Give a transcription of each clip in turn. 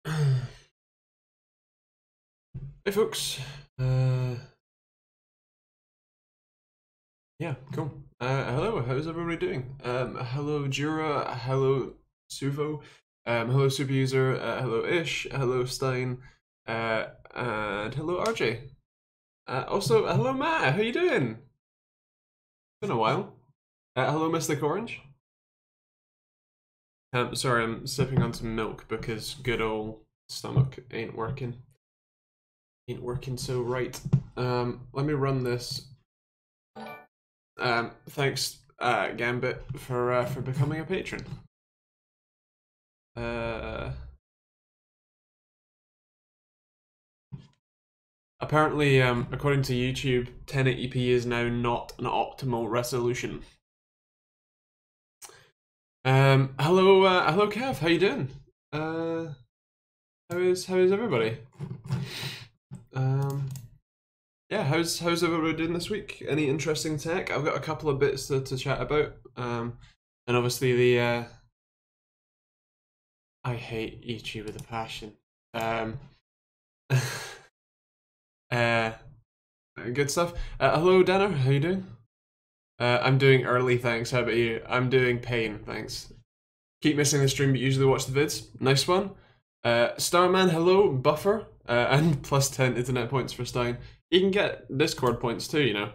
Hey folks. Yeah, cool. Hello, how's everybody doing? Hello Jura, hello Suvo, hello Superuser, hello Ish, hello Stein, and hello RJ. Also, hello Matt, how you doing? Been a while. Hello Mystic Orange. Sorry, I'm sipping on some milk because good old stomach ain't working. Ain't working so right. Let me run this. Thanks, Gambit, for becoming a patron. Apparently, according to YouTube, 1080p is now not an optimal resolution. Hello Kev, how you doing? How is everybody? Yeah, how's everybody doing this week? Any interesting tech? I've got a couple of bits to chat about. And obviously the I hate Ichi with a passion. Good stuff. Hello Dana, how you doing? I'm doing early, thanks. How about you? I'm doing pain, thanks. Keep missing the stream, but usually watch the vids. Nice one. Starman, hello, Buffer, and plus 10 internet points for Stein. You can get Discord points too, you know.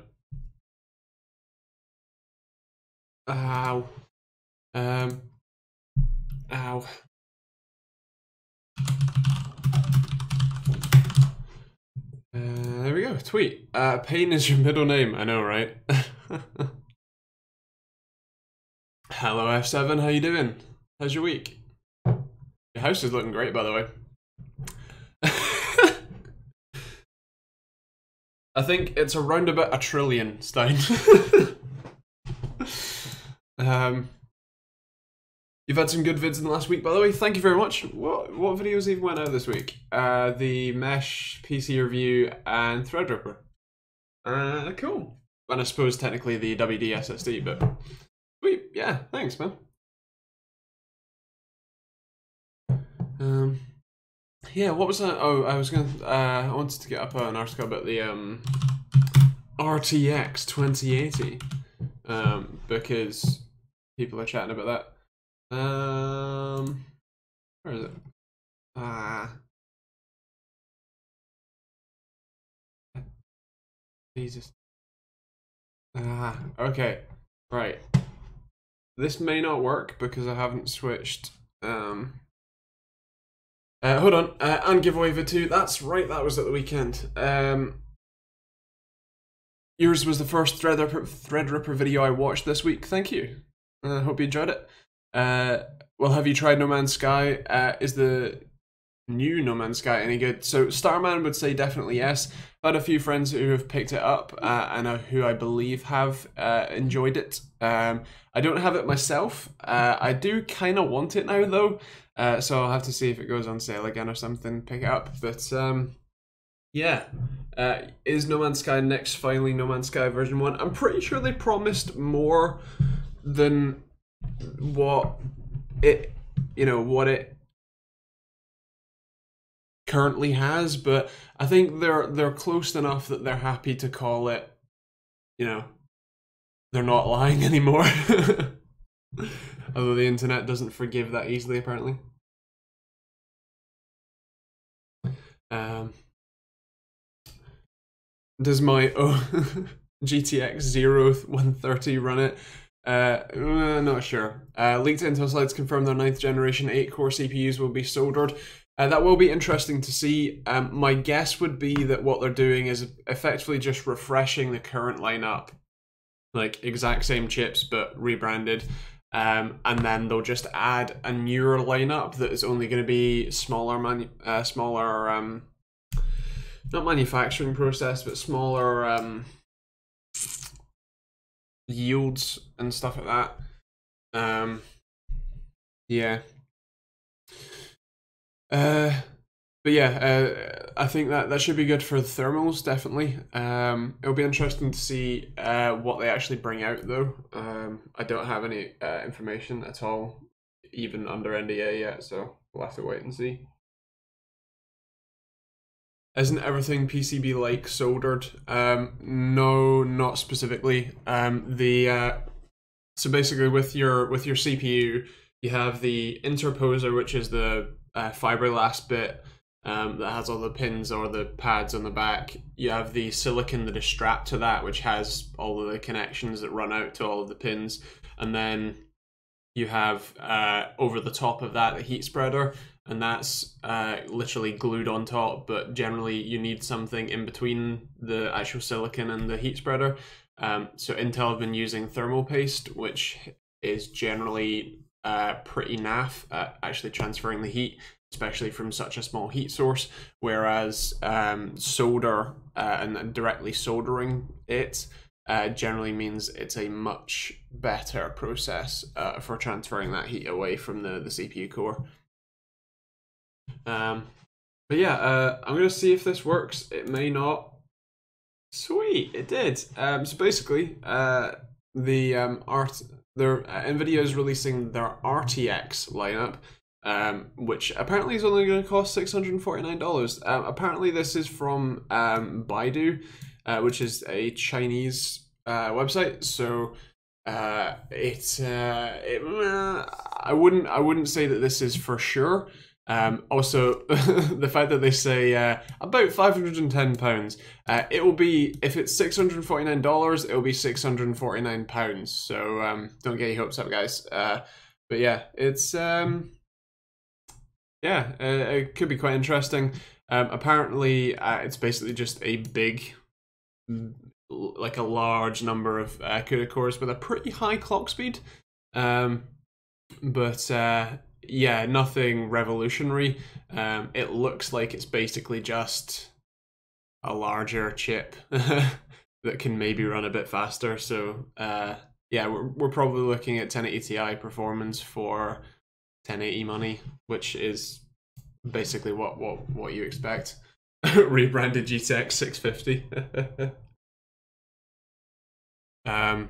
Ow. Ow. There we go. Tweet. Pain is your middle name. I know, right? Hello, F7. How you doing? How's your week? Your house is looking great, by the way. I think it's around about 1 trillion, Stein. You've had some good vids in the last week, by the way. Thank you very much. What videos even went out this week? The Mesh PC review and Threadripper. Cool. And I suppose technically the WD SSD, but sweet. Yeah, thanks, man. Yeah, what was that? Oh, I wanted to get up an article about the RTX 2080, because people are chatting about that. Where is it? Jesus. Okay, right. This may not work because I haven't switched. Hold on, and giveaway vid 2. That's right, that was at the weekend. Yours was the first Threadripper video I watched this week. Thank you. Hope you enjoyed it. Well, have you tried No Man's Sky? Is the new No Man's Sky any good? So Starman would say definitely yes. I've had a few friends who have picked it up and who I believe have enjoyed it. I don't have it myself. I do kind of want it now though, so I'll have to see if it goes on sale again or something, pick it up. But yeah, is No Man's Sky next finally No Man's Sky version 1? I'm pretty sure they promised more than what it currently has, but I think they're close enough that they're happy to call it, they're not lying anymore. Although the internet doesn't forgive that easily, apparently. Does my GTX 0130 run it? Not sure. Leaked Intel slides confirm their 9th generation 8-core CPUs will be soldered. That will be interesting to see. My guess would be that what they're doing is effectively just refreshing the current lineup, like exact same chips but rebranded, and then they'll just add a newer lineup that is only going to be smaller, not manufacturing process, but smaller yields and stuff like that. Yeah. But yeah, I think that should be good for the thermals, definitely. It'll be interesting to see what they actually bring out, though. I don't have any information at all, even under NDA yet, so we'll have to wait and see. Isn't everything PCB like soldered? No, not specifically. So basically with your CPU, you have the interposer, which is the fiberglass bit that has all the pins or the pads on the back. You have the silicon that is strapped to that, which has all of the connections that run out to all of the pins, and then you have over the top of that a heat spreader, and that's literally glued on top, but generally you need something in between the actual silicon and the heat spreader. So Intel have been using thermal paste, which is generally pretty naff at actually transferring the heat, especially from such a small heat source, whereas solder and directly soldering it generally means it's a much better process for transferring that heat away from the CPU core. But yeah, I'm gonna see if this works. It may not. Sweet, it did. So basically, NVIDIA is releasing their RTX lineup, which apparently is only going to cost $649. Apparently, this is from Baidu, which is a Chinese website. So I wouldn't say that this is for sure. Also, the fact that they say about £510, it will be, if it's $649, it will be £649. So don't get your hopes up, guys. But yeah, it's it could be quite interesting. Apparently, it's basically just a big, like a large number of CUDA cores with a pretty high clock speed. Yeah, nothing revolutionary. It looks like it's basically just a larger chip that can maybe run a bit faster. So yeah, we're probably looking at 1080 Ti performance for 1080 money, which is basically what you expect. Rebranded GTX 650. Ow.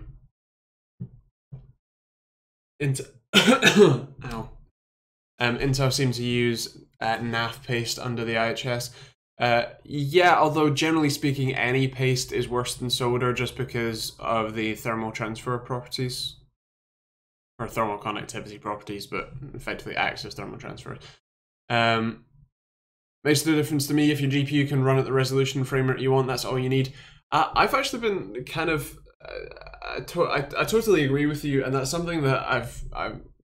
Intel seems to use NAF paste under the IHS. Yeah, although generally speaking, any paste is worse than solder just because of the thermal transfer properties, or thermal conductivity properties, but effectively acts as thermal transfer. Makes no difference to me if your GPU can run at the resolution frame rate you want. That's all you need. I've actually been kind of, I totally agree with you, and that's something that I've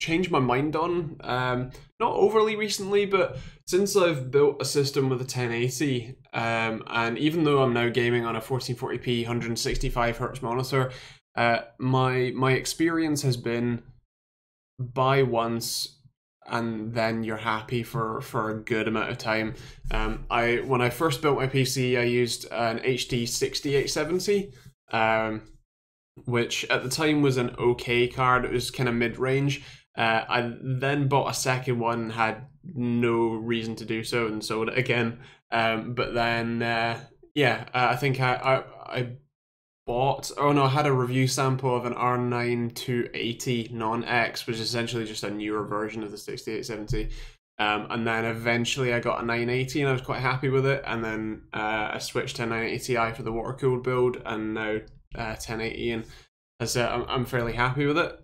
changed my mind on, not overly recently, but since I've built a system with a 1080, and even though I'm now gaming on a 1440p 165Hz monitor, my experience has been buy once and then you're happy for a good amount of time. When I first built my PC, I used an HD 6870, which at the time was an okay card. It was kind of mid-range. I then bought a second one, had no reason to do so, and sold it again. But then, I think I bought, I had a review sample of an R9 280 non-X, which is essentially just a newer version of the 6870. And then eventually I got a 980 and I was quite happy with it. And then I switched to a 980 Ti for the water-cooled build, and now 1080, and as I'm fairly happy with it.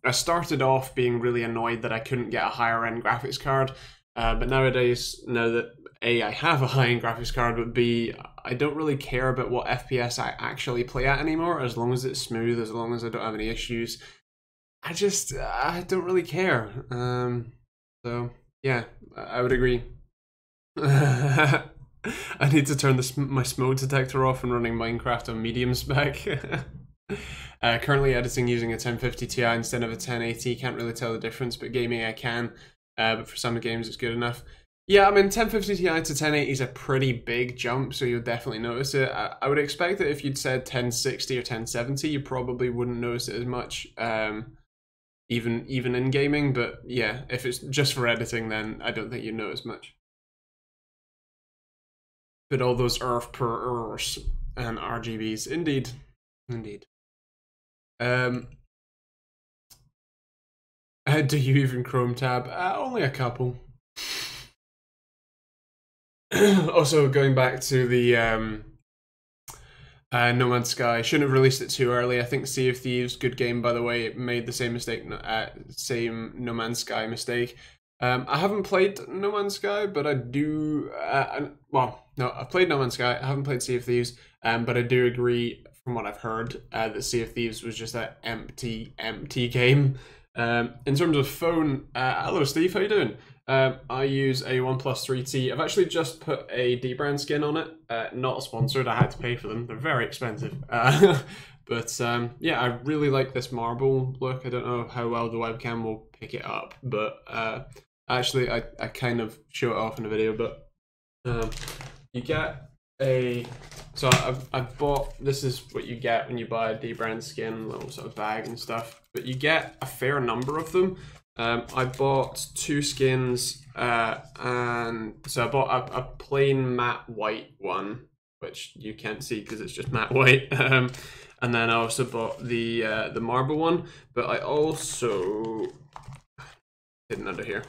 I started off being really annoyed that I couldn't get a higher end graphics card, but nowadays, now that A, I have a high end graphics card, but B, I don't really care about what FPS I actually play at anymore, as long as it's smooth, as long as I don't have any issues. I don't really care. So yeah, I would agree. I need to turn my smoke detector off and running Minecraft on medium spec. Currently editing using a 1050 Ti instead of a 1080. Can't really tell the difference, but gaming I can. But for some games it's good enough. Yeah, I mean 1050 Ti to 1080 is a pretty big jump, so you'll definitely notice it. I would expect that if you'd said 1060 or 1070, you probably wouldn't notice it as much, even in gaming. But yeah, if it's just for editing, then I don't think you'd notice much. But all those ERF per ERS and RGBs, indeed. Do you even Chrome tab? Only a couple. Also, going back to the No Man's Sky, shouldn't have released it too early. I think Sea of Thieves, good game by the way, made the same mistake, same No Man's Sky mistake. I haven't played No Man's Sky, but I do. Well, no, I've played No Man's Sky. I haven't played Sea of Thieves, but I do agree from what I've heard that Sea of Thieves was just an empty game. In terms of phone, hello Steve, how you doing? I use a OnePlus 3T. I've actually just put a D-brand skin on it. Not sponsored, I had to pay for them. They're very expensive. But yeah, I really like this marble look. I don't know how well the webcam will pick it up, but actually I kind of show it off in the video, but you get a... So I've bought... This is what you get when you buy a D-brand skin, little sort of bag and stuff. But you get a fair number of them. I bought 2 skins, and so I bought a plain matte white one, which you can't see because it's just matte white. And then I also bought the marble one, but I also hidden under here.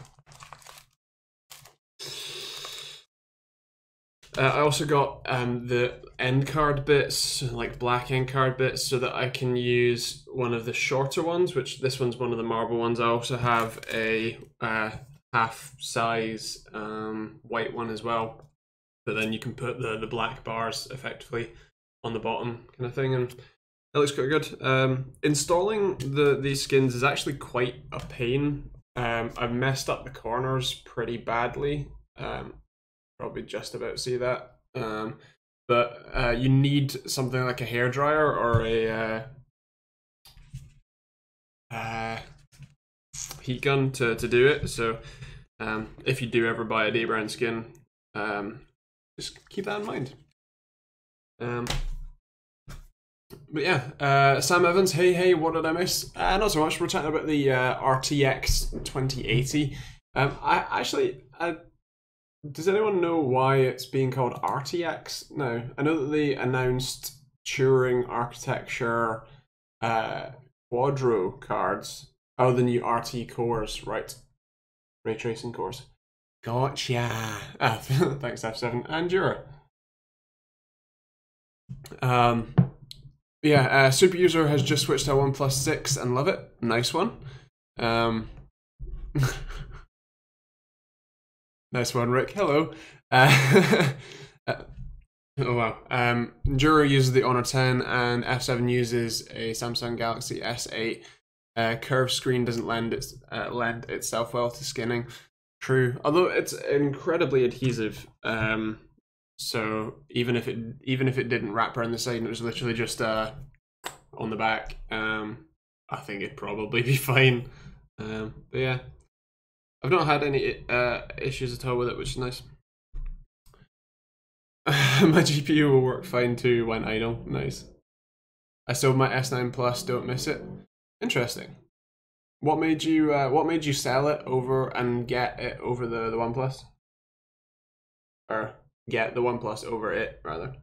I also got the end card bits, like black end card bits, so that I can use one of the shorter ones, which this one's one of the marble ones. I also have a half size white one as well, but then you can put the black bars effectively on the bottom kind of thing, and that looks quite good. Installing these skins is actually quite a pain. I've messed up the corners pretty badly. Probably just about see that, but you need something like a hairdryer or a heat gun to do it. So if you do ever buy a D-brand skin, just keep that in mind. But yeah, Sam Evans, hey, what did I miss? Not so much. We're chatting about the RTX 2080. Does anyone know why it's being called RTX now? I know that they announced Turing architecture Quadro cards. Oh, the new RT cores, right? Ray tracing cores. Gotcha. Thanks, F7 and Jura. Yeah, Super User has just switched to OnePlus 6 and love it. Nice one. Nice one, Rick. Hello. Oh wow. Jura uses the Honor 10 and F7 uses a Samsung Galaxy S8. Curved screen doesn't lend itself well to skinning. True, although it's incredibly adhesive. So even if it didn't wrap around the side and it was literally just on the back, I think it'd probably be fine. But yeah. I've not had any issues at all with it, which is nice. My GPU will work fine too when idle. Nice. I sold my S9 Plus. Don't miss it. Interesting. What made you sell it over and get it over the OnePlus? Or get the OnePlus over it rather?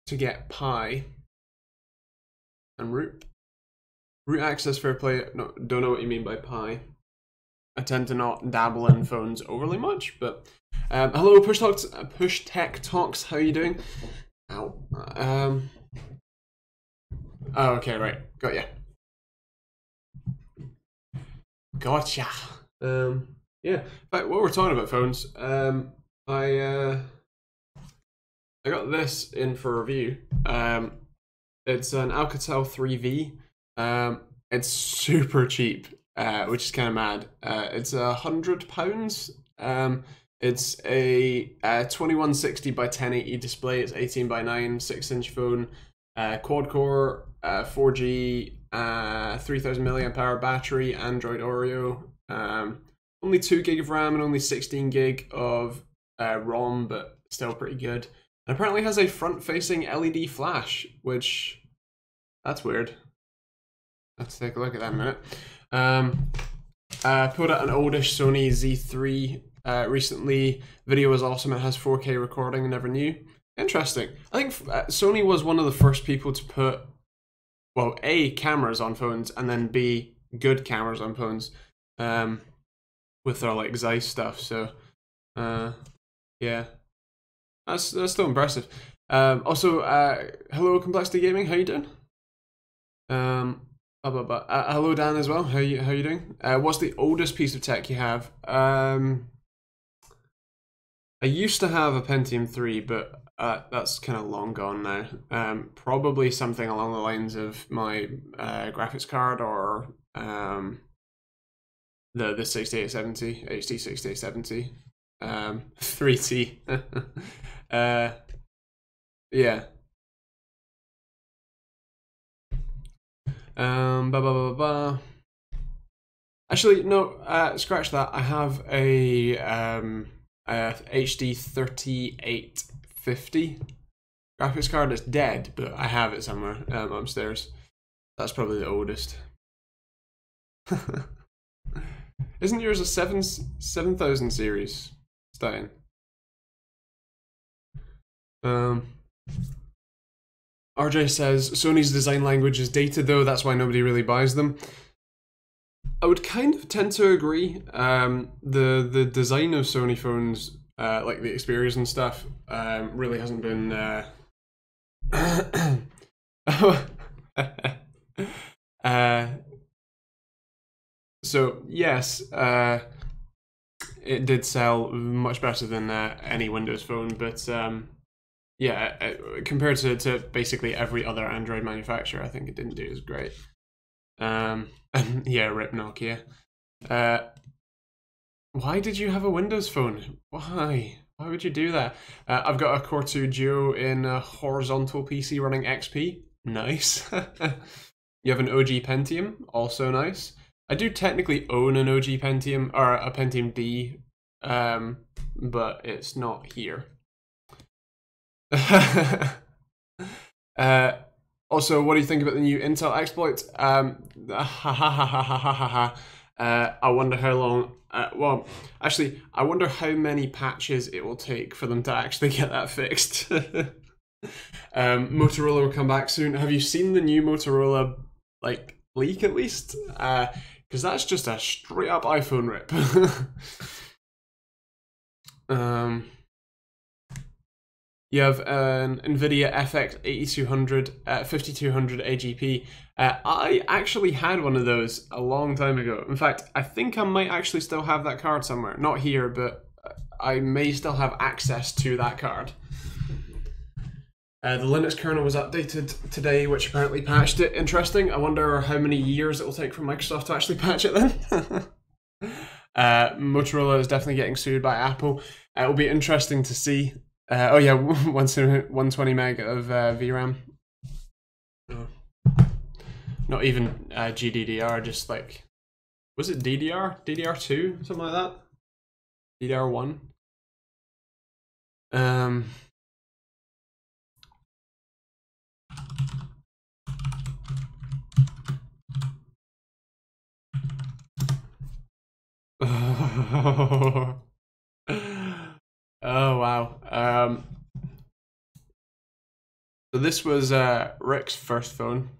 To get Pi and root access, fair play. No, don't know what you mean by Pi. I tend to not dabble in phones overly much, but hello Push Tech Talks, how are you doing? Ow. Oh, okay, right, got ya. Gotcha. Yeah, but while we're talking about phones, I got this in for review. It's an Alcatel 3V. It's super cheap, which is kind of mad. It's £100. It's a 2160 by 1080 display. It's 18 by 9, 6-inch phone, quad core, 4G, 3000 mAh battery, Android Oreo. Only 2 gig of RAM and only 16 gig of ROM, but still pretty good. And apparently has a front-facing LED flash, which that's weird. Let's take a look at that in a minute. Pulled out an oldish Sony Z3 recently. Video was awesome. It has 4K recording. Never knew. Interesting. I think Sony was one of the first people to put well, A, cameras on phones, and then B, good cameras on phones, with their like Zeiss stuff. So, yeah, that's still impressive. Also, hello Complexity Gaming, how you doing? Hello Dan as well. How you doing? What's the oldest piece of tech you have? I used to have a Pentium 3, but that's kind of long gone now. Probably something along the lines of my graphics card, or the 6870, HD 6870, 3T. Yeah. Actually, no. Scratch that. I have a HD 3850 graphics card. It's dead, but I have it somewhere upstairs. That's probably the oldest. Isn't yours a 7000 series, Stein? RJ says Sony's design language is dated though, that's why nobody really buys them. I would kind of tend to agree. The design of Sony phones, like the Xperias and stuff, really hasn't been so yes, it did sell much better than any Windows phone, but yeah, compared to basically every other Android manufacturer, I think it didn't do as great. And yeah, rip Nokia. Why did you have a Windows phone? Why? Why would you do that? I've got a Core 2 Duo in a horizontal PC running XP. Nice. You have an OG Pentium, also nice. I do technically own an OG Pentium, or a Pentium D, but it's not here. Also, what do you think about the new Intel exploit? I wonder how long. Well, actually, I wonder how many patches it will take for them to actually get that fixed. Motorola will come back soon. Have you seen the new Motorola like leak at least? Because that's just a straight up iPhone rip. You have an NVIDIA FX 8200, 5200 AGP. I actually had one of those a long time ago. In fact, I think I might actually still have that card somewhere. Not here, but I may still have access to that card. The Linux kernel was updated today, which apparently patched it. Interesting. I wonder how many years it will take for Microsoft to actually patch it then. Motorola is definitely getting sued by Apple. It will be interesting to see. Oh yeah, 120 meg of VRAM. Oh. Not even GDDR, just like, was it DDR? DDR2? Something like that? DDR1? Oh wow. So this was Rick's first phone.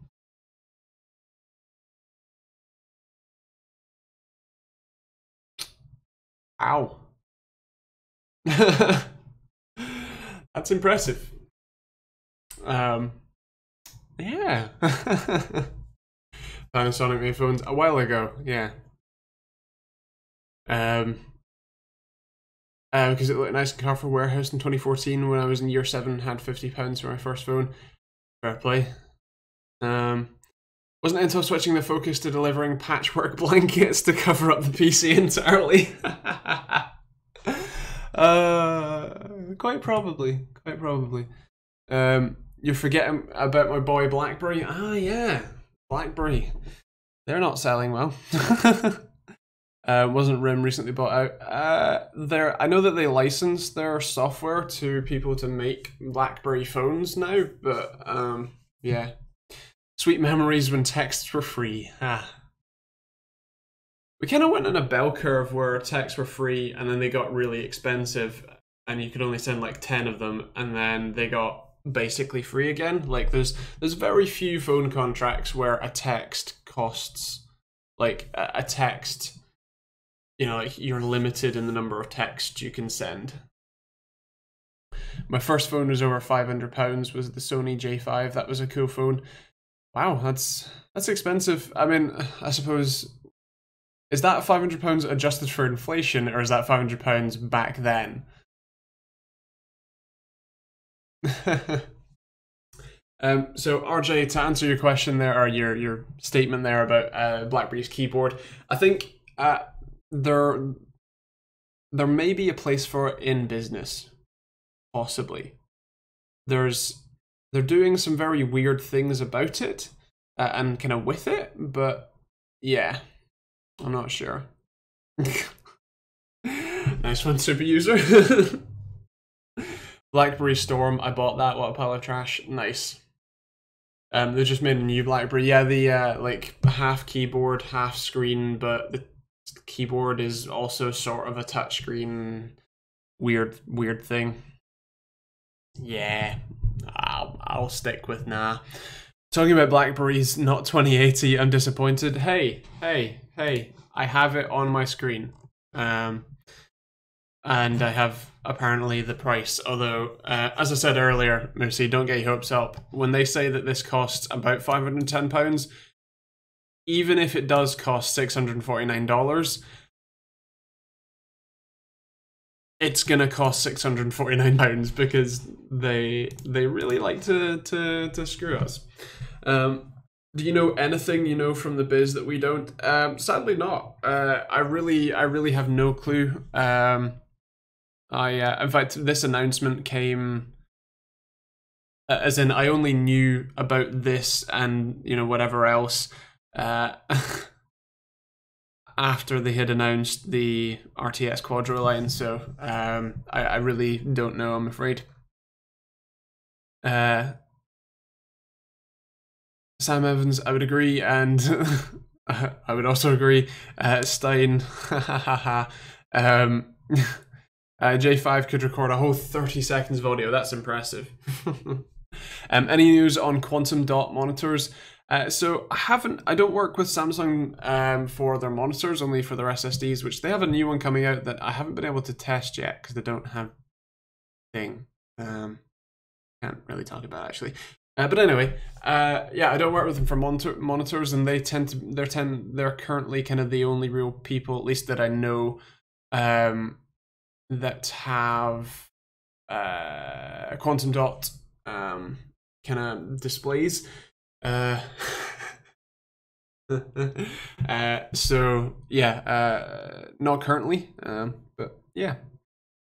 Ow. That's impressive. Yeah. Panasonic made phones a while ago, yeah. Because it looked nice in Carrefour Warehouse in 2014 when I was in year 7, had £50 for my first phone. Fair play. Wasn't Intel switching the focus to delivering patchwork blankets to cover up the PC entirely? Quite probably. Quite probably. You're forgetting about my boy BlackBerry? Ah, yeah. BlackBerry. They're not selling well. Wasn't RIM recently bought out? I know that they license their software to people to make BlackBerry phones now, but yeah. Sweet memories when texts were free. We kind of went on a bell curve where texts were free and then they got really expensive and you could only send like 10 of them, and then they got basically free again. Like there's very few phone contracts where a text costs, like a text, you know, like you're limited in the number of texts you can send. My first phone was over £500, was the Sony J5. That was a cool phone. Wow, that's expensive. I mean, I suppose, is that £500 adjusted for inflation, or is that £500 back then? So RJ, to answer your question there, or your statement there about BlackBerry's keyboard, I think there may be a place for it in business, possibly. They're doing some very weird things about it and kind of with it, but yeah, I'm not sure. Nice one, super user. BlackBerry Storm, I bought that. What a pile of trash. Nice. They just made a new BlackBerry. Yeah, the like half keyboard, half screen, but the keyboard is also sort of a touchscreen. Weird thing. Yeah, I'll stick with nah. Talking about BlackBerries, not 2080. I'm disappointed. Hey, I have it on my screen. And I have apparently the price, although, as I said earlier, Moosey, don't get your hopes up. When they say that this costs about £510, even if it does cost $649, it's gonna cost £649 because they really like to screw us. Do you know anything you know from the biz that we don't? Sadly not. I really have no clue. In fact, this announcement came, as in I only knew about this and, you know, whatever else after they had announced the RTX Quadro line, so I really don't know, I'm afraid. Sam Evans, I would agree, and I would also agree. Stein, J5 could record a whole 30 seconds of audio. That's impressive. Any news on quantum dot monitors? So I don't work with Samsung for their monitors, only for their SSDs, which they have a new one coming out that I haven't been able to test yet because they don't have thing. Can't really talk about it, actually. But anyway, yeah, I don't work with them for monitors, and they're currently kind of the only real people, at least that I know, that have quantum dot kind of displays. So yeah, not currently, but yeah,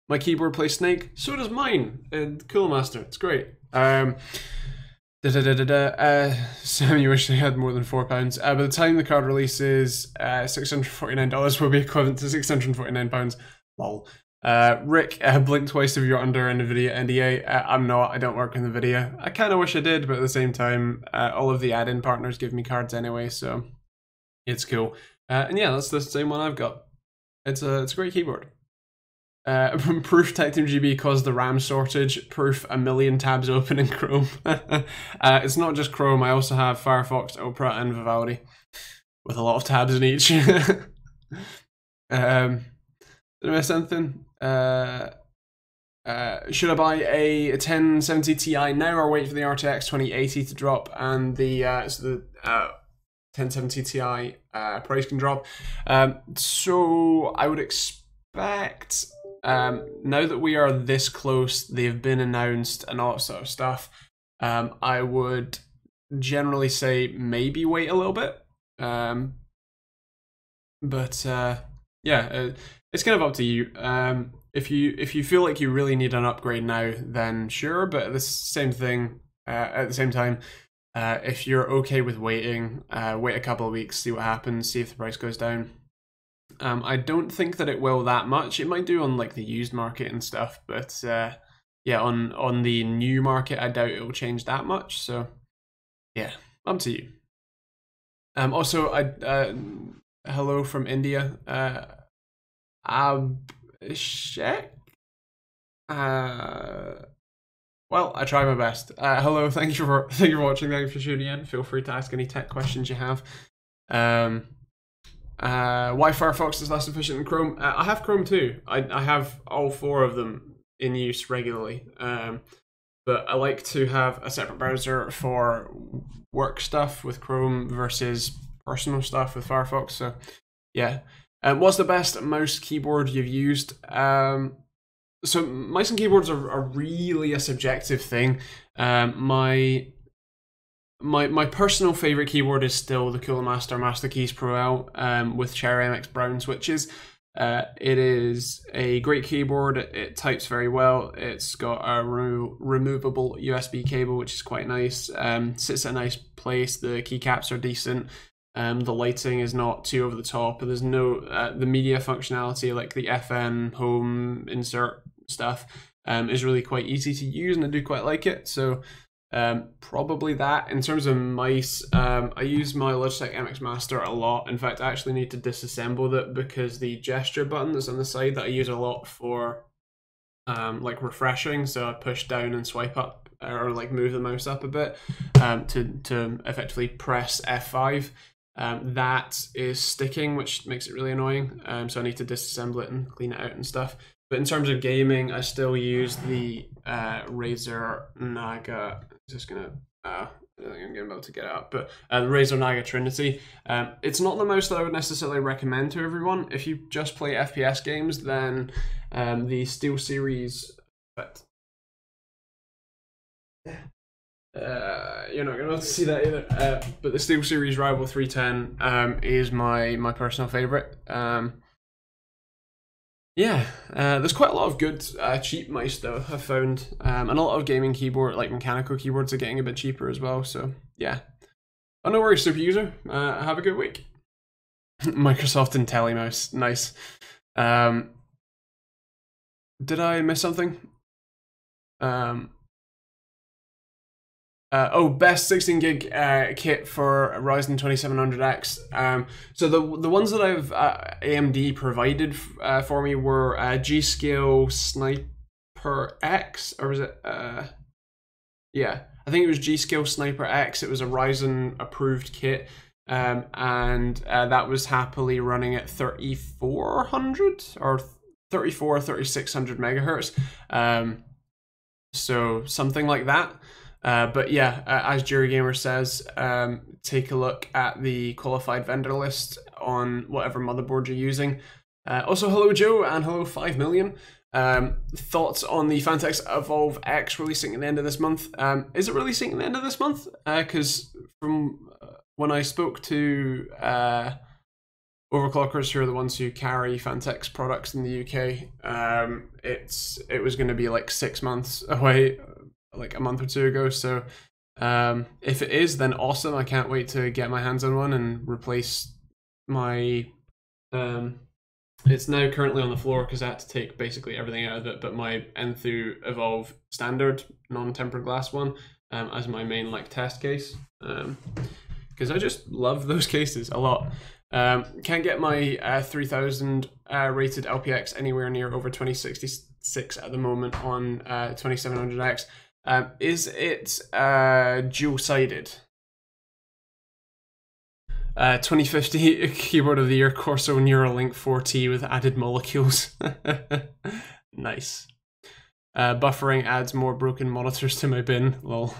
my keyboard plays Snake, so does mine, and Cool Master, it's great. Sam, you wish they had more than £4. By the time the card releases, $649 will be equivalent to £649. Lol. Rick, blink twice if you're under a NVIDIA NDA. I'm not, I don't work in NVIDIA. I kind of wish I did, but at the same time, all of the add-in partners give me cards anyway, so it's cool. And yeah, that's the same one I've got. It's a great keyboard. Proof TechteamGB caused the RAM shortage. Proof 1,000,000 tabs open in Chrome. It's not just Chrome, I also have Firefox, Opera, and Vivaldi, with a lot of tabs in each. Did I miss anything? Should I buy a 1070 Ti now or wait for the RTX 2080 to drop and the 1070 Ti price can drop? So I would expect, now that we are this close, they've been announced and all that sort of stuff, I would generally say maybe wait a little bit. But yeah, it's kind of up to you. If you feel like you really need an upgrade now, then sure. But at the same time, if you're okay with waiting, wait a couple of weeks, see what happens, see if the price goes down. I don't think that it will that much. It might do on like the used market and stuff, but yeah, on the new market, I doubt it will change that much. So yeah, up to you. Also, hello from India. Abhishek? well, I try my best. Hello, thank you for watching, thank you for tuning in. Feel free to ask any tech questions you have. Why Firefox is less efficient than Chrome? I have Chrome too. I have all 4 of them in use regularly. But I like to have a separate browser for work stuff with Chrome versus personal stuff with Firefox. So yeah. What's the best mouse keyboard you've used? So mice and keyboards are really a subjective thing. My personal favorite keyboard is still the Cooler Master Keys Pro L with Cherry MX Brown switches. It is a great keyboard. It types very well. It's got a removable USB cable, which is quite nice. Sits at a nice place. The keycaps are decent. The lighting is not too over the top. There's no the media functionality like the FN home insert stuff is really quite easy to use, and I do quite like it. So probably that. In terms of mice, I use my Logitech MX Master a lot. In fact, I actually need to disassemble that because the gesture button that's on the side that I use a lot for like refreshing, so I push down and swipe up or like move the mouse up a bit to effectively press F5. That is sticking, which makes it really annoying. So I need to disassemble it and clean it out and stuff. But in terms of gaming, I still use the Razer Naga. I'm just gonna, I don't think I'm gonna be able to get it up, but the Razer Naga Trinity. It's not the mouse that I would necessarily recommend to everyone. If you just play FPS games, then the SteelSeries, but you're not gonna be able to see that either. But the SteelSeries Rival 310 is my personal favorite. Yeah, there's quite a lot of good cheap mice though, I've found, and a lot of gaming keyboard, like mechanical keyboards, are getting a bit cheaper as well. So yeah, oh, no worries, super user. Have a good week. Microsoft IntelliMouse, nice. Did I miss something? Oh, best 16 gig kit for Ryzen 2700X. So the ones that I've AMD provided for me were G-Skill Sniper X, or was it? Yeah, I think it was G-Skill Sniper X. It was a Ryzen approved kit, and that was happily running at 3400 or 3600 megahertz. So something like that. But yeah, as Jury Gamer says, take a look at the qualified vendor list on whatever motherboard you're using. Also, hello Joe, and hello 5 million. Thoughts on the Fantex Evolve X releasing at the end of this month? Is it releasing at the end of this month? Because from when I spoke to overclockers, who are the ones who carry Fantex products in the UK, it was going to be like 6 months away, like a month or two ago. So if it is, then awesome. I can't wait to get my hands on one and replace my it's now currently on the floor because I had to take basically everything out of it, but my Enthoo Evolve standard non-tempered glass one as my main like test case, because I just love those cases a lot. Can't get my 3000 rated LPX anywhere near over 2066 at the moment on 2700X. Is it dual-sided? 2050 Keyboard of the Year Corso Neuralink 4T with added molecules. Nice. Buffering adds more broken monitors to my bin. Lol.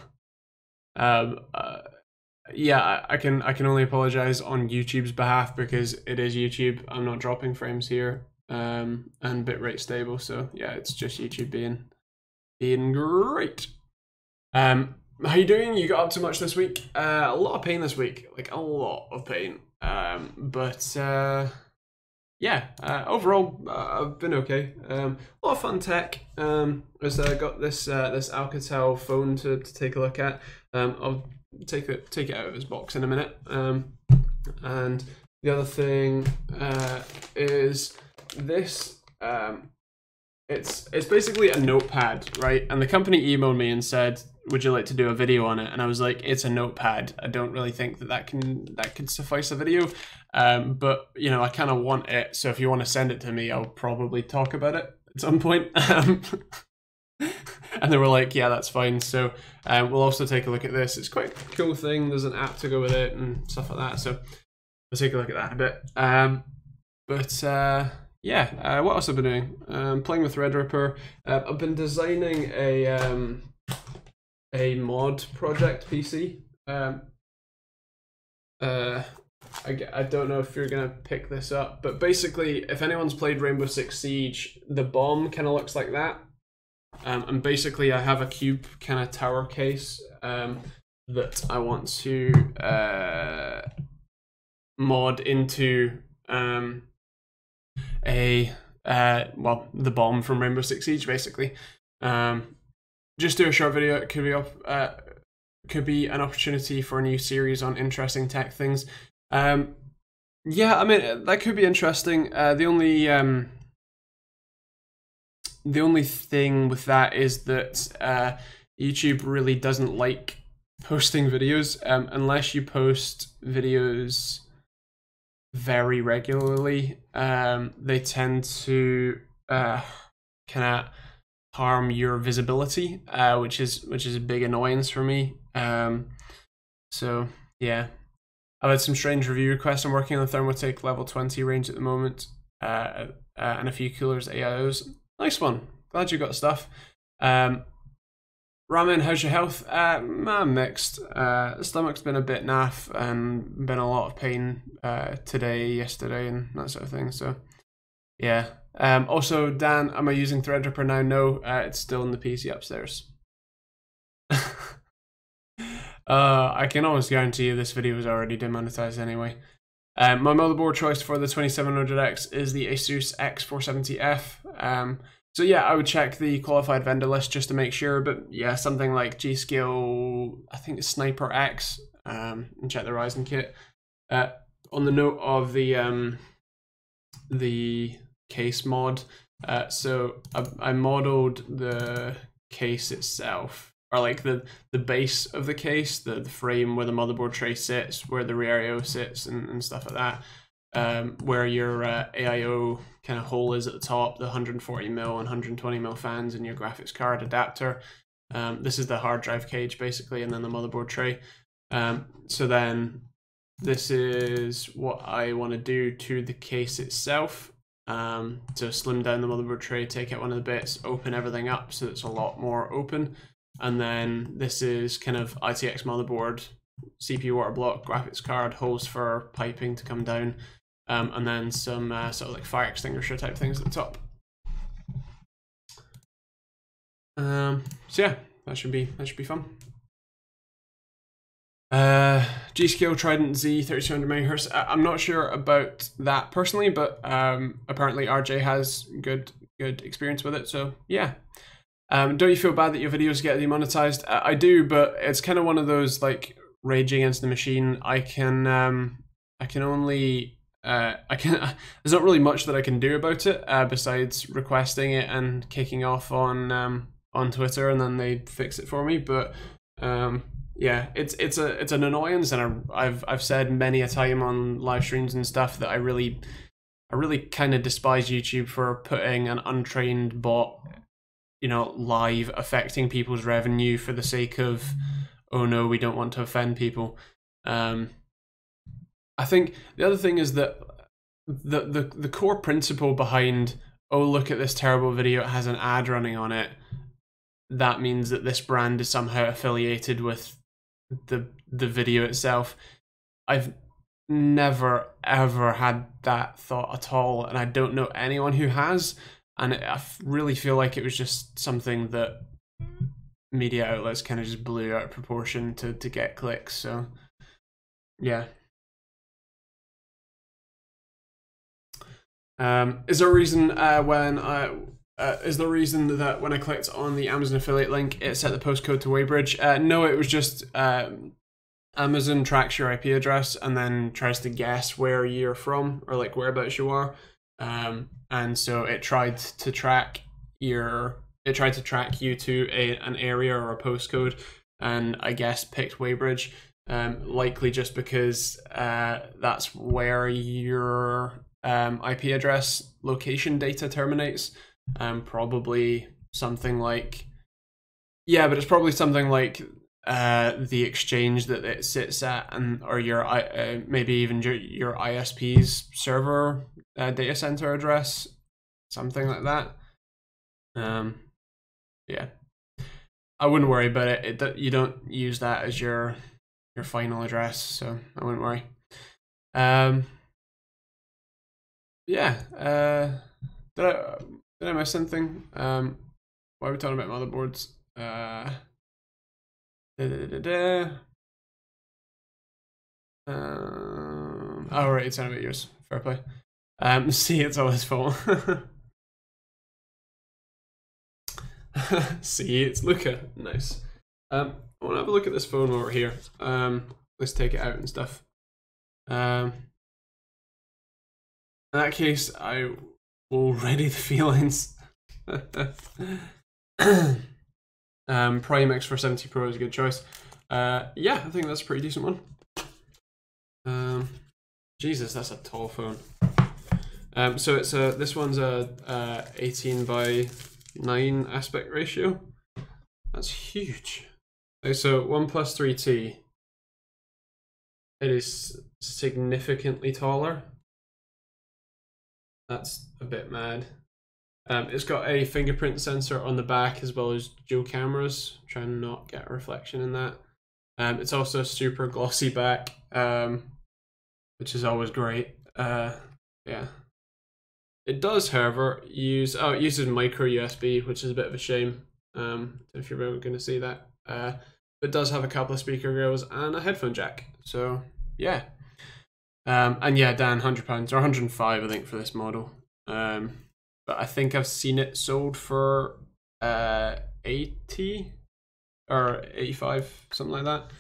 Yeah, I can only apologize on YouTube's behalf because it is YouTube. I'm not dropping frames here, and bitrate stable. So yeah, it's just YouTube being great. How you doing? You got up to much this week? A lot of pain this week, like a lot of pain. But yeah, overall I've been okay. A lot of fun tech. As I got this Alcatel phone to take a look at. I'll take it out of its box in a minute. And the other thing is this. It's basically a notepad, right? And the company emailed me and said, would you like to do a video on it? And I was like, it's a notepad. I don't really think that can suffice a video. But you know, I kind of want it. So if you want to send it to me, I'll probably talk about it at some point. And they were like, yeah, that's fine. So we'll also take a look at this. It's quite a cool thing. There's an app to go with it and stuff like that. So we'll take a look at that in a bit. Yeah, what else have I been doing? Playing with Threadripper. I've been designing a mod project PC. I don't know if you're gonna pick this up, but basically, if anyone's played Rainbow Six Siege, the bomb kind of looks like that. And basically, I have a cube kind of tower case that I want to mod into well, the bomb from Rainbow Six Siege, basically. Just do a short video. It could be up. Could be an opportunity for a new series on interesting tech things. Yeah, I mean, that could be interesting. The only thing with that is that YouTube really doesn't like posting videos unless you post videos very regularly. They tend to kind of harm your visibility, which is a big annoyance for me. So yeah, I've had some strange review requests. I'm working on the Thermaltake level 20 range at the moment, and a few coolers AIOs. Nice one. Glad you got stuff. Ramen, how's your health? I'm mixed. The stomach's been a bit naff and been a lot of pain today, yesterday, and that sort of thing. So yeah. Also, Dan, am I using Threadripper now? No, it's still in the PC upstairs. I can almost guarantee you this video is already demonetized anyway. My motherboard choice for the 2700X is the Asus X470F. So yeah, I would check the qualified vendor list just to make sure, but yeah, something like G.Skill, I think it's Sniper X, and check the Ryzen kit. On the note of the case mod, so I modeled the case itself, or like the base of the case, the frame where the motherboard tray sits, where the rear AIO sits, and stuff like that, where your AIO kind of hole is at the top, the 140mm and 120mm fans, and your graphics card adapter. This is the hard drive cage basically, and then the motherboard tray. So then this is what I want to do to the case itself. To slim down the motherboard tray, take out one of the bits, open everything up so it's a lot more open. And then this is kind of RTX motherboard, CPU water block, graphics card, holes for piping to come down, and then some sort of like fire extinguisher type things at the top. So yeah, that should be fun. G.Skill Trident Z 3200 MHz. I'm not sure about that personally, but apparently RJ has good experience with it. So yeah. Don't you feel bad that your videos get demonetized? I do, but it's kind of one of those like Rage Against the Machine. I can only there's not really much that I can do about it besides requesting it and kicking off on Twitter, and then they fix it for me. But yeah, it's an annoyance, and I've said many a time on live streams and stuff that I really kind of despise YouTube for putting an untrained bot, you know, live affecting people's revenue for the sake of, oh no, we don't want to offend people. I think the other thing is that the core principle behind, oh look at this terrible video, it has an ad running on it, that means that this brand is somehow affiliated with the video itself. I've never ever had that thought at all, and I don't know anyone who has. And I really feel like it was just something that media outlets kind of just blew out of proportion to get clicks. So, yeah. Is there a reason that when I clicked on the Amazon affiliate link, it set the postcode to Weybridge? No, it was just Amazon tracks your IP address and then tries to guess where you're from, or like whereabouts you are. And so it tried to track you to an area or a postcode, and I guess picked Weybridge, likely just because that's where your IP address location data terminates. Probably something like Yeah, but it's probably something like the exchange that it sits at, and or your maybe even your ISP's server data center address, something like that. Yeah, I wouldn't worry about it. You don't use that as your final address, so I wouldn't worry. Yeah. Did I miss something? Why are we talking about motherboards? Oh, right, it's not about yours. Fair play. See, it's all his fault. See, it's Luca. Nice. I want to have a look at this phone over here. Let's take it out and stuff. In that case, I will ready the feelings. Prime X470 Pro is a good choice. Yeah, I think that's a pretty decent one. Jesus, that's a tall phone. So it's this one's a 18:9 aspect ratio. That's huge. Okay, so OnePlus 3T. It is significantly taller. That's a bit mad. It's got a fingerprint sensor on the back as well as dual cameras. Try and not get a reflection in that. It's also super glossy back, which is always great. Yeah. It does, however, use it uses micro USB, which is a bit of a shame. If you're ever going to see that. But it does have a couple of speaker grills and a headphone jack. So yeah. And yeah, Dan, £100 or 105, I think, for this model. But I think I've seen it sold for 80 or 85, something like that.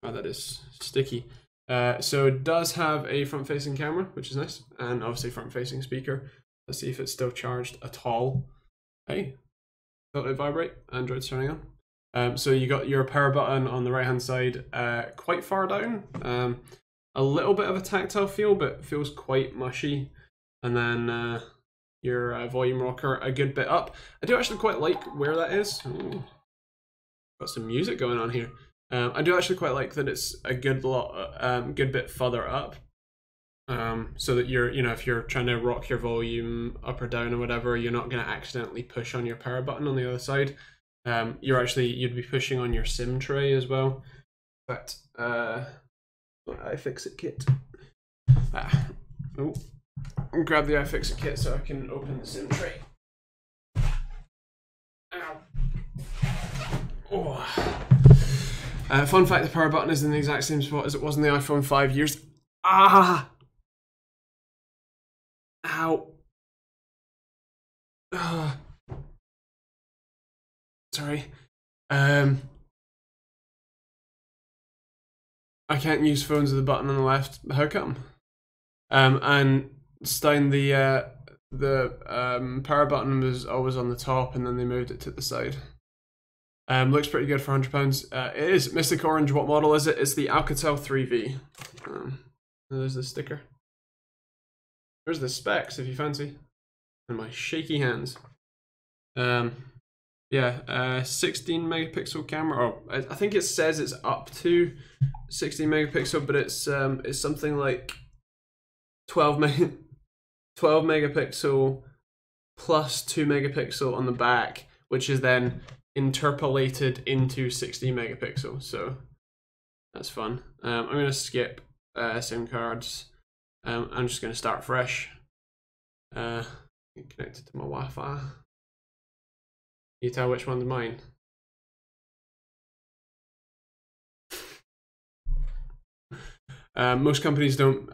Oh, that is sticky. So it does have a front-facing camera, which is nice, and obviously front-facing speaker. Let's see if it's still charged at all. Hey, felt it vibrate. Android's turning on. So you got your power button on the right-hand side, quite far down. A little bit of a tactile feel, but feels quite mushy. And then your volume rocker a good bit up. I do actually quite like where that is. Ooh, got some music going on here. I do actually quite like that it's a good bit further up, so that you're, if you're trying to rock your volume up or down or whatever, you're not going to accidentally push on your power button on the other side. You'd be pushing on your SIM tray as well. But iFixit kit. Oh, grab the iFixit kit so I can open the SIM tray. Ow. Oh. Fun fact, the power button is in the exact same spot as it was in the iPhone 5 years. Ah! Ow. Sorry. I can't use phones with the button on the left. How come? And Stein, the power button was always on the top, and then they moved it to the side. Looks pretty good for £100. It is Mystic Orange. What model is it? It's the Alcatel 3V. There's the sticker. There's the specs if you fancy. And my shaky hands. Yeah, 16 megapixel camera. Oh, I think it says it's up to 16 megapixel, but it's something like 12 megapixel plus 2 megapixel on the back, which is then interpolated into 60 megapixel. So that's fun. I'm going to skip SIM cards. I'm just going to start fresh. Connected to my Wi-Fi. You tell which one's mine. Most companies don't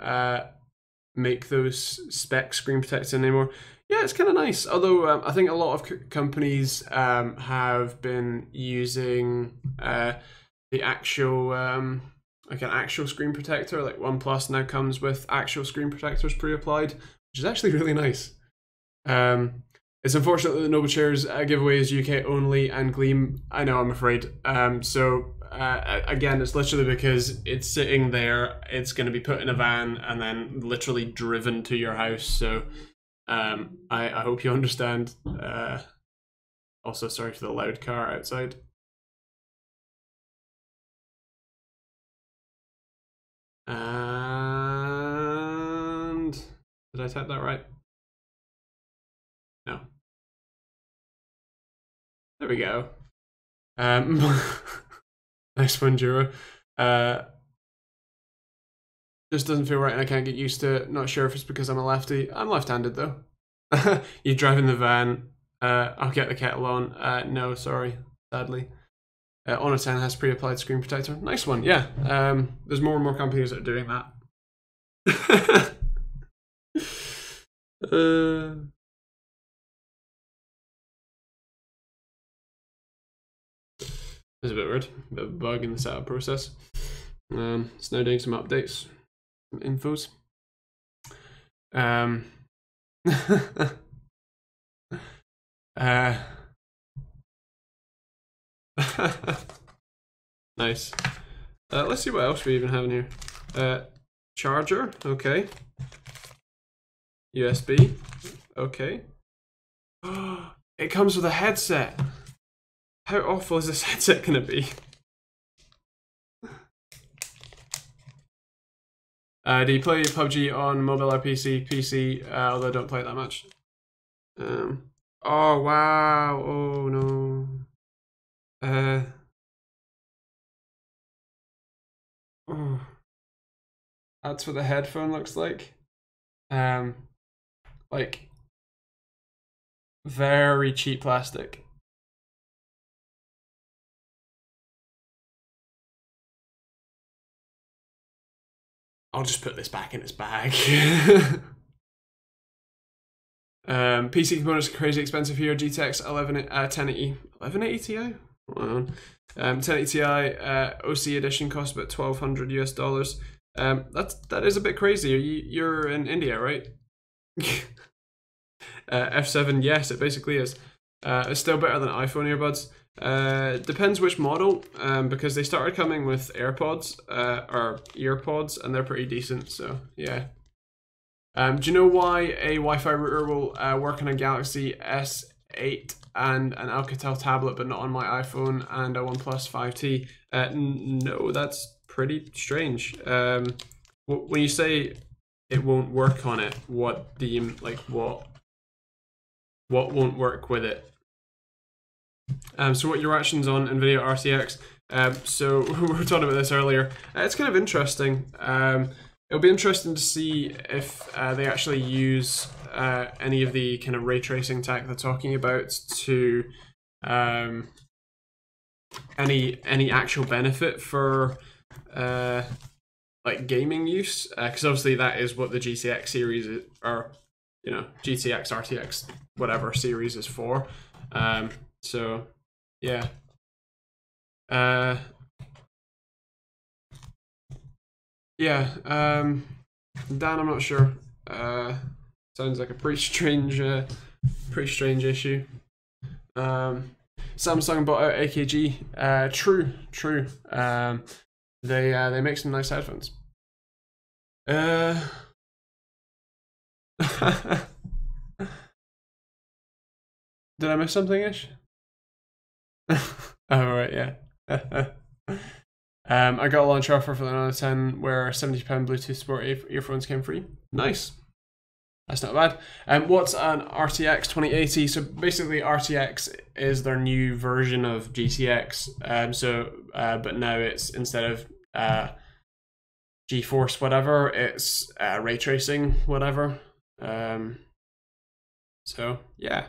make those spec screen protectors anymore. Yeah, it's kind of nice. Although I think a lot of companies have been using the actual like an actual screen protector. Like OnePlus now comes with actual screen protectors pre-applied, which is actually really nice. It's unfortunate that the Noble Chairs giveaway is UK only and Gleam. I know, I'm afraid. So again, it's literally because it's sitting there. It's going to be put in a van and then literally driven to your house. So I hope you understand Also, sorry for the loud car outside. And did I type that right? No. There we go. Nice one, Jura. Just doesn't feel right and I can't get used to it. Not sure if it's because I'm a lefty. I'm left-handed though. You driving the van. I'll get the kettle on. No, sorry, sadly. Honor 10 has pre-applied screen protector. Nice one, yeah. There's more and more companies that are doing that. It's a bit weird. A bit of a bug in the setup process. It's now doing some updates, some infos. Nice. Let's see what else we even have in here. Charger, okay. USB, okay. It comes with a headset. How awful is this headset gonna be? Do you play PUBG on mobile or PC? PC, although I don't play it that much. Oh wow, oh no. Oh. That's what the headphone looks like. Like very cheap plastic. I'll just put this back in its bag. PC components are crazy expensive here. GTX 1080, 1180 Ti. Wow. 1080 Ti OC edition costs about $1,200 US. That is a bit crazy. You're in India, right? F7, yes, it basically is. It's still better than iPhone earbuds. Depends which model, because they started coming with AirPods or EarPods, and they're pretty decent. So yeah. Do you know why a Wi-Fi router will work on a Galaxy S8 and an Alcatel tablet, but not on my iPhone and a OnePlus 5T? No, that's pretty strange. When you say it won't work on it, what do you like? What won't work with it? So what are your reactions on NVIDIA RTX? So we were talking about this earlier. It's kind of interesting. It'll be interesting to see if they actually use any of the kind of ray tracing tech they're talking about to any actual benefit for like gaming use, because obviously that is what the GTX series is, or you know, GTX, RTX, whatever series is for. So yeah. Yeah, Dan, I'm not sure. Sounds like a pretty strange issue. Samsung bought out AKG. True. They make some nice headphones. Did I miss something, Ish? Oh right, yeah. I got a launch offer for the Nano 10 where £70 Bluetooth support earphones came free. Nice. That's not bad. What's an RTX 2080? So basically RTX is their new version of GTX. But now it's, instead of GeForce whatever, it's ray tracing whatever. So yeah.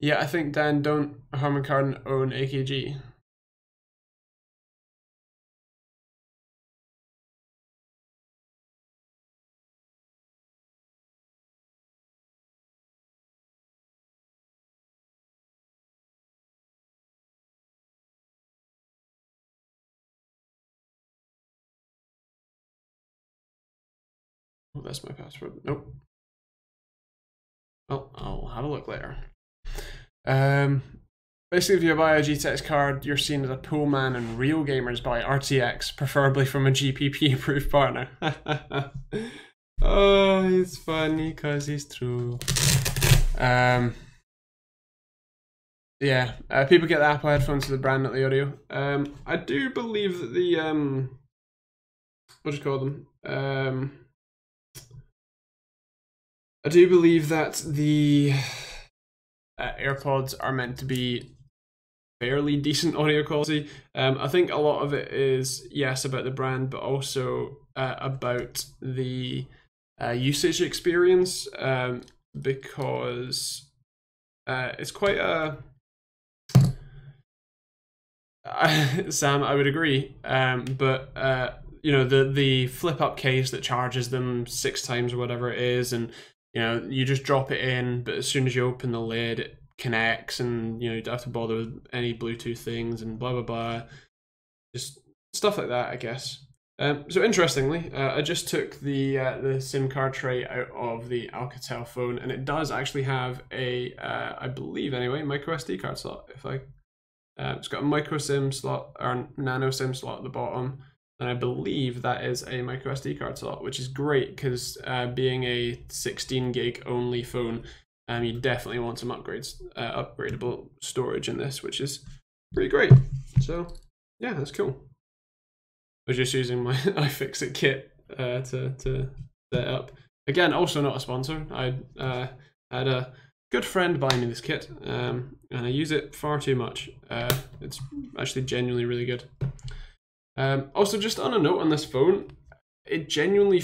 Yeah, I think Dan, don't Harman Kardon own AKG? Oh, that's my password. Nope. Well, I'll have a look later. But basically, if you buy a GTX card, you're seen as a pool man, and real gamers buy RTX, preferably from a GPP-approved partner. Oh, it's funny because it's true. Yeah, people get the Apple headphones to the brand, not the audio. I do believe that the what do you call them? I do believe that the AirPods are meant to be fairly decent audio quality. I think a lot of it is, yes, about the brand, but also about the usage experience, because it's quite a... Sam, I would agree, but you know, the flip-up case that charges them 6 times or whatever it is, and you know, you just drop it in, but as soon as you open the lid, it connects, and you know, you don't have to bother with any Bluetooth things and blah blah blah, just stuff like that, I guess. So interestingly, I just took the SIM card tray out of the Alcatel phone, and it does actually have a I believe anyway, micro SD card slot. If I it's got a micro SIM slot or nano SIM slot at the bottom, and I believe that is a micro SD card slot, which is great because being a 16 gig only phone, you definitely want some upgradable storage in this, which is pretty great. So yeah, that's cool. I was just using my iFixit kit to set up. Again, also not a sponsor. I had a good friend buy me this kit, and I use it far too much. It's actually genuinely really good. Also, just on a note on this phone, it genuinely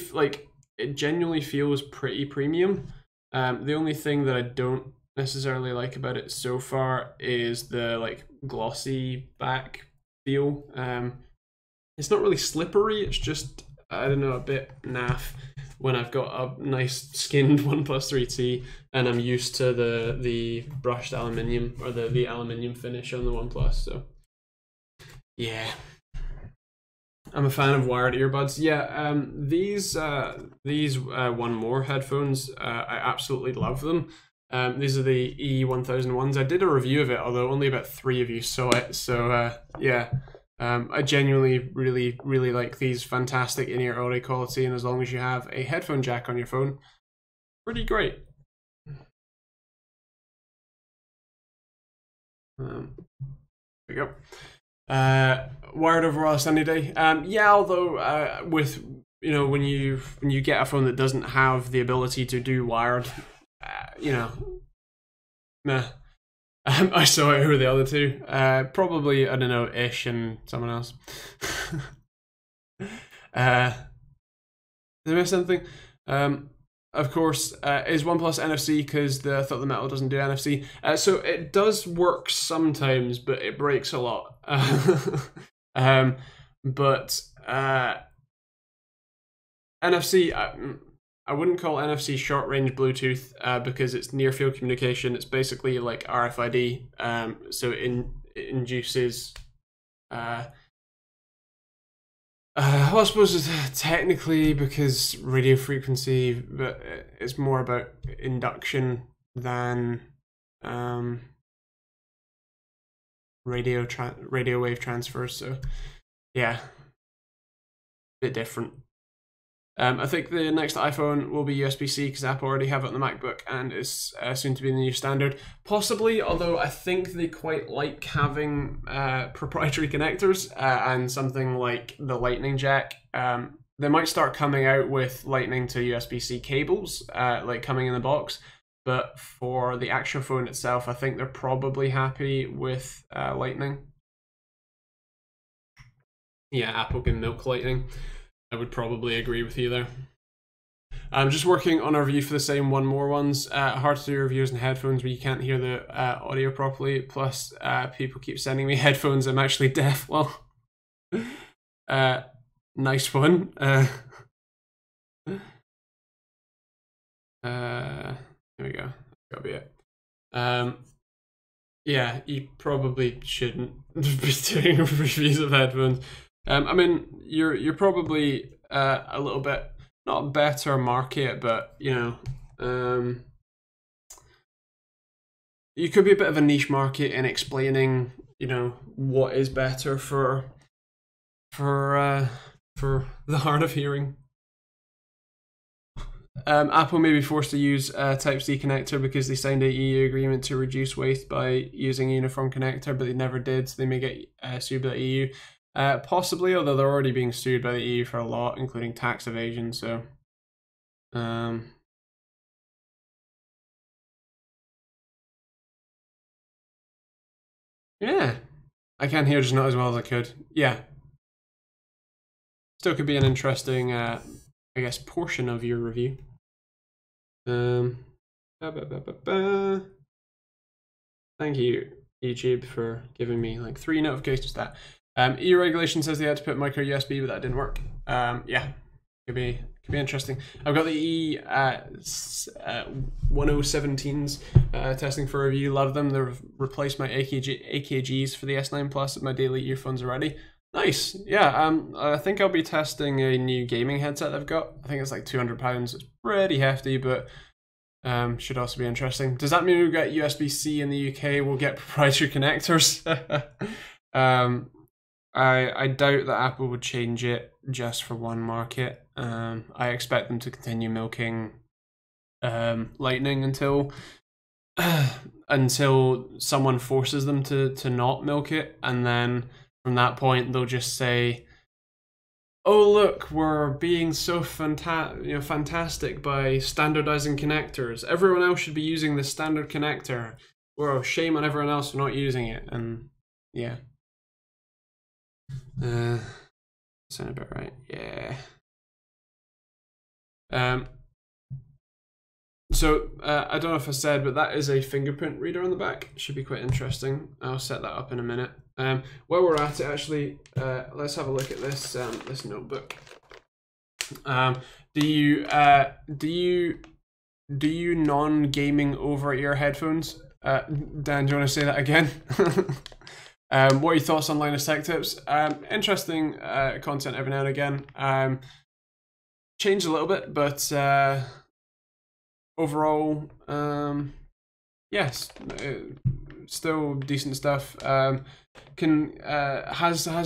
feels pretty premium. The only thing that I don't necessarily like about it so far is the like glossy back feel. It's not really slippery, it's just, I don't know, a bit naff when I've got a nice skinned OnePlus 3T and I'm used to the brushed aluminium, or the aluminium finish on the OnePlus. So yeah, I'm a fan of wired earbuds. Yeah, these One More headphones, I absolutely love them. These are the E1001s. I did a review of it, although only about 3 of you saw it. So yeah, I genuinely really like these. Fantastic in-ear audio quality, and as long as you have a headphone jack on your phone, pretty great. There we go. Wired overall sunny day. Yeah, although with, you know, when you get a phone that doesn't have the ability to do wired, you know, meh. I saw it. Who were the other two? Probably, I don't know, Ish and someone else. Did I miss something? Of course, is OnePlus NFC, because I thought the Metal doesn't do NFC. So it does work sometimes, but it breaks a lot. But NFC, I wouldn't call NFC short-range Bluetooth because it's near-field communication. It's basically like RFID, so it induces... well, I suppose it's technically because radio frequency, but it's more about induction than radio wave transfers. So yeah, a bit different. I think the next iPhone will be USB-C because Apple already have it on the MacBook, and it's soon to be the new standard. Possibly, although I think they quite like having proprietary connectors and something like the Lightning jack. They might start coming out with Lightning to USB-C cables, like coming in the box. But for the actual phone itself, I think they're probably happy with Lightning. Yeah, Apple can milk Lightning. I would probably agree with you there. I'm just working on a review for the same One More ones. Hard to do reviews in headphones when you can't hear the audio properly. Plus, people keep sending me headphones. I'm actually deaf. Well, nice one. Here we go. That'll be it. Yeah, you probably shouldn't be doing reviews of headphones. I mean, you're probably a little bit, not better market, but you know, you could be a bit of a niche market in explaining, you know, what is better for the hard of hearing. Apple may be forced to use a Type-C connector because they signed a EU agreement to reduce waste by using a uniform connector, but they never did, so they may get sued by the EU. Possibly, although they're already being sued by the EU for a lot, including tax evasion, so... yeah, I can hear just not as well as I could. Yeah. Still could be an interesting, I guess, portion of your review. Thank you, YouTube, for giving me like 3 notifications to that. EU regulation says they had to put micro USB, but that didn't work. Yeah, could be interesting. I've got the E1017s testing for review. Love them. They've replaced my AKGs for the S9 Plus at my daily earphones already. Nice. Yeah. I think I'll be testing a new gaming headset I've got. I think it's like £200. It's pretty hefty, but should also be interesting. Does that mean we get USB-C in the UK? We'll get proprietary connectors. I doubt that Apple would change it just for one market. I expect them to continue milking Lightning until someone forces them to not milk it, and then from that point they'll just say, "Oh look, we're being so fantastic by standardizing connectors. Everyone else should be using the standard connector. Well, shame on everyone else for not using it." And yeah. Sound about right, yeah. So I don't know if I said, but that is a fingerprint reader on the back. Should be quite interesting. I'll set that up in a minute. While we're at it, actually, let's have a look at this this notebook. Do you non-gaming over-ear headphones? Dan, do you want to say that again? What are your thoughts on Linus Tech Tips? Interesting content every now and again. Changed a little bit, but overall, yes, still decent stuff. Has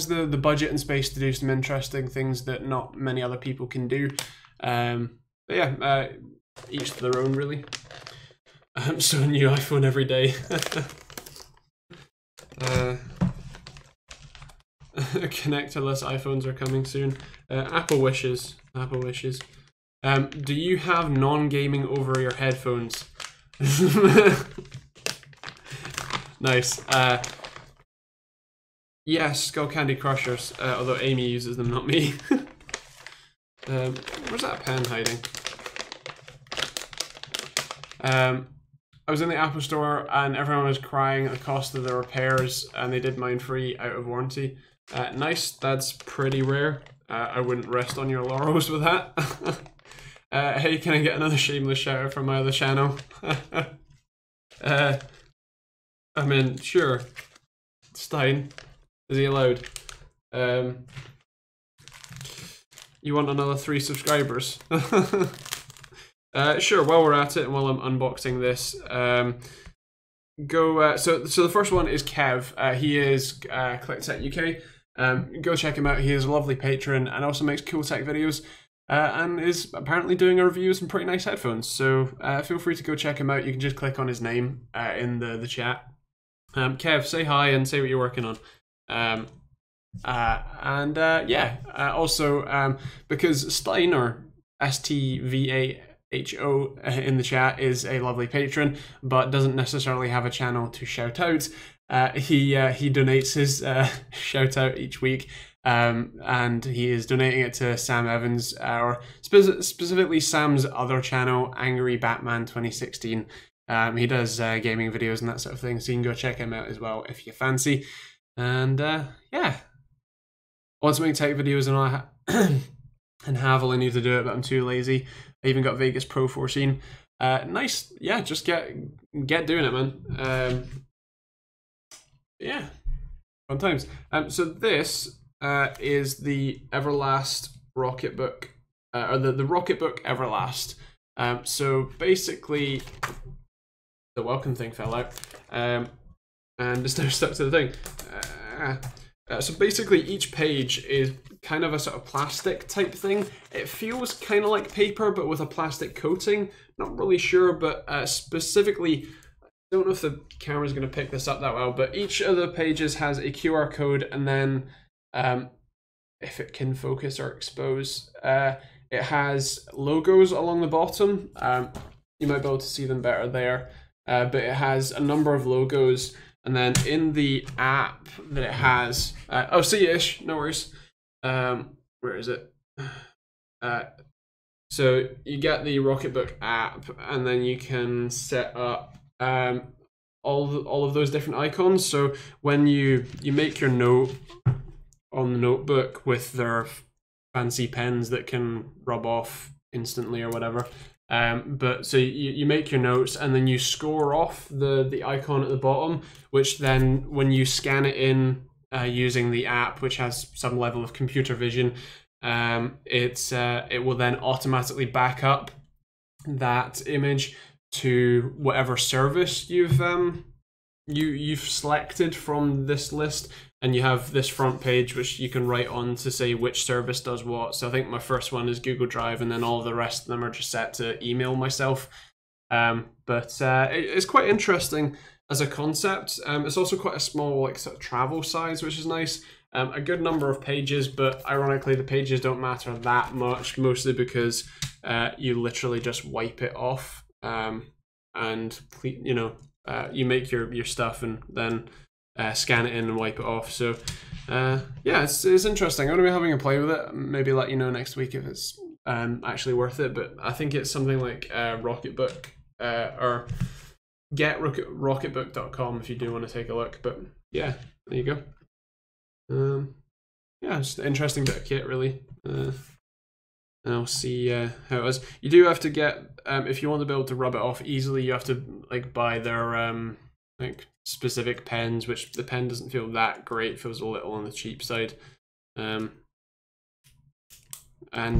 the budget and space to do some interesting things that not many other people can do. But yeah, each to their own, really. So a new iPhone every day. Connectorless iPhones are coming soon. Apple wishes. Apple wishes. Do you have non-gaming over-ear headphones? Nice. Yes, Skull Candy Crushers, although Amy uses them, not me. Where's that pen hiding? I was in the Apple store and everyone was crying at the cost of the repairs, and they did mine free out of warranty. Nice, that's pretty rare. I wouldn't rest on your laurels with that. Hey, can I get another shameless shout out from my other channel? I mean, sure. Stein, is he allowed? You want another 3 subscribers? Sure, while we're at it and while I'm unboxing this, so the first one is Kev. He is ClickTech UK. Go check him out. He is a lovely patron and also makes cool tech videos, and is apparently doing a review of some pretty nice headphones. So feel free to go check him out. You can just click on his name in the chat. Kev, say hi and say what you're working on. Yeah, also because Steiner, STVAHO in the chat, is a lovely patron, but doesn't necessarily have a channel to shout out. He donates his shout out each week, and he is donating it to Sam Evans, or specifically Sam's other channel, Angry Batman 2016. He does gaming videos and that sort of thing, so you can go check him out as well if you fancy. And yeah, I want to make tech videos and all and Havel, I need to do it, but I'm too lazy. I even got Vegas Pro 14. Nice, yeah, just get doing it, man. Yeah, fun times. So this is the Everlast RocketBook, or the RocketBook Everlast. So basically, the welcome thing fell out, and it's now stuck to the thing. So basically each page is kind of a sort of plastic type thing. It feels kind of like paper but with a plastic coating. Not really sure, but specifically, I don't know if the camera's going to pick this up that well, but each of the pages has a QR code, and then if it can focus or expose, it has logos along the bottom. You might be able to see them better there, but it has a number of logos. And then in the app that it has, oh, see-ish, no worries. Where is it? So you get the RocketBook app, and then you can set up all of those different icons. So when you make your note on the notebook with their fancy pens that can rub off instantly or whatever. But so you make your notes, and then you score off the icon at the bottom, which then when you scan it in using the app, which has some level of computer vision, it will then automatically back up that image to whatever service you've selected from this list. And you have this front page which you can write on to say which service does what. So I think my first one is Google Drive, and then all the rest of them are just set to email myself. But it's quite interesting as a concept. It's also quite a small, like, sort of travel size, which is nice. A good number of pages, but ironically the pages don't matter that much, mostly because you literally just wipe it off, and you make your stuff and then scan it in and wipe it off. So yeah, it's interesting. I'm gonna be having a play with it. Maybe let you know next week if it's actually worth it. But I think it's something like RocketBook, or get rocketbook.com if you do want to take a look. But yeah, there you go. Yeah, it's an interesting bit of kit, really. And I'll see how it is. You do have to get, if you want to be able to rub it off easily, you have to like buy their like specific pens, which the pen doesn't feel that great, feels a little on the cheap side. And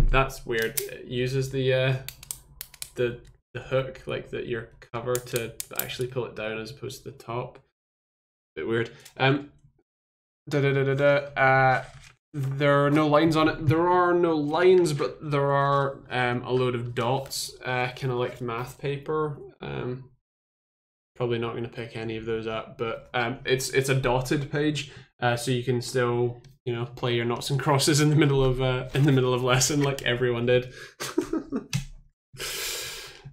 that's weird. It uses the hook, like your cover, to actually pull it down as opposed to the top. Bit weird. There are no lines on it. There are no lines, but there are a load of dots, kind of like math paper. Probably not going to pick any of those up, but it's a dotted page, so you can still play your noughts and crosses in the middle of lesson like everyone did.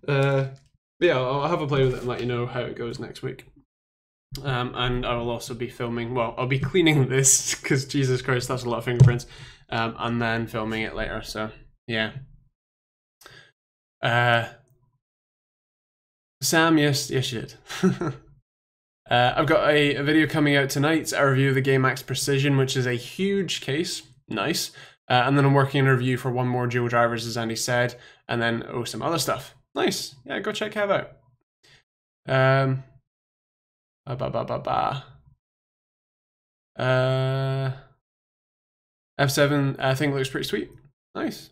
Yeah, I'll have a play with it and let you know how it goes next week. And I will also be filming. Well, I'll be cleaning this because Jesus Christ, that's a lot of fingerprints, and then filming it later. So yeah. Sam, yes you did. I've got a video coming out tonight, a review of the Game Max Precision, which is a huge case. Nice. And then I'm working on a review for one more dual drivers, as Andy said, and then some other stuff. Nice. Yeah, go check Kev out. F7 I think looks pretty sweet. Nice.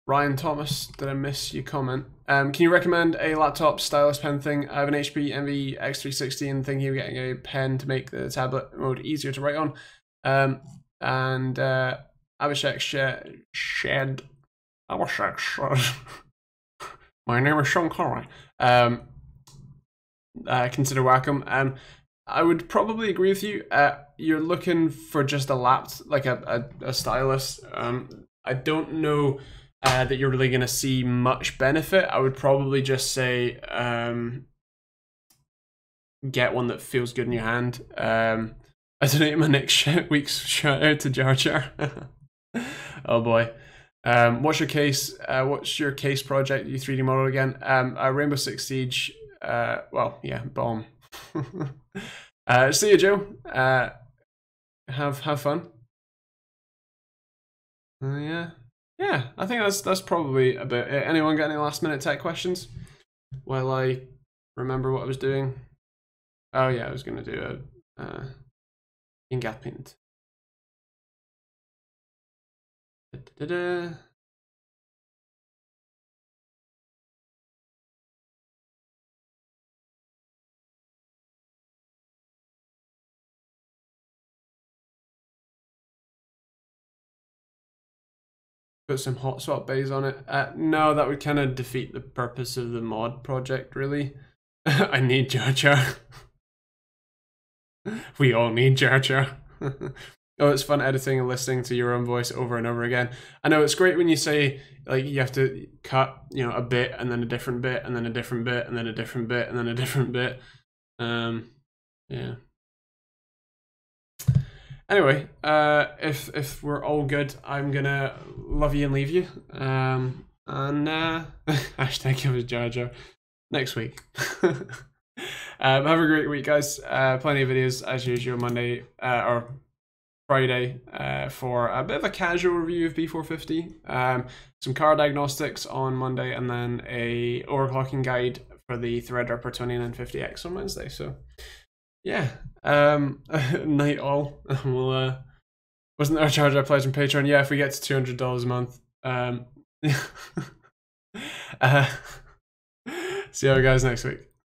Ryan Thomas, did I miss your comment? Can you recommend a laptop stylus pen thing? I have an HP Envy X360 and thinking of getting a pen to make the tablet mode easier to write on. And Abhishek Shed. My name is Sean Conroy. Consider Wacom. I would probably agree with you. You're looking for just a like a stylus. I don't know that you're really going to see much benefit. I would probably just say get one that feels good in your hand. I donate my next week's shout out to Jar Jar. Oh boy. What's your case? What's your case project? You 3D model again? Rainbow Six Siege. Well, yeah, bomb. See you, Joe. Have fun. Yeah. I think that's probably about it. Anyone got any last minute tech questions? While I remember what I was doing. Oh yeah, I was gonna do a in-gap paint. Da-da-da-da. Put some hot swap bays on it. No, that would kind of defeat the purpose of the mod project, really. I need Jar Jar. We all need Jar Jar. Oh, it's fun editing and listening to your own voice over and over again. I know it's great when you say, like, you have to cut, you know, a bit and then a different bit and then a different bit and then a different bit and then a different bit. Yeah. Anyway, if we're all good, I'm gonna love you and leave you. And hashtag give us Jar Jar next week. Have a great week, guys. Plenty of videos as usual Monday or Friday for a bit of a casual review of B450. Some car diagnostics on Monday, and then a overclocking guide for the Threadripper 2950X on Wednesday. So yeah, night all. We'll wasn't there a charge I pledge on Patreon? Yeah, if we get to $200 a month. See you guys next week.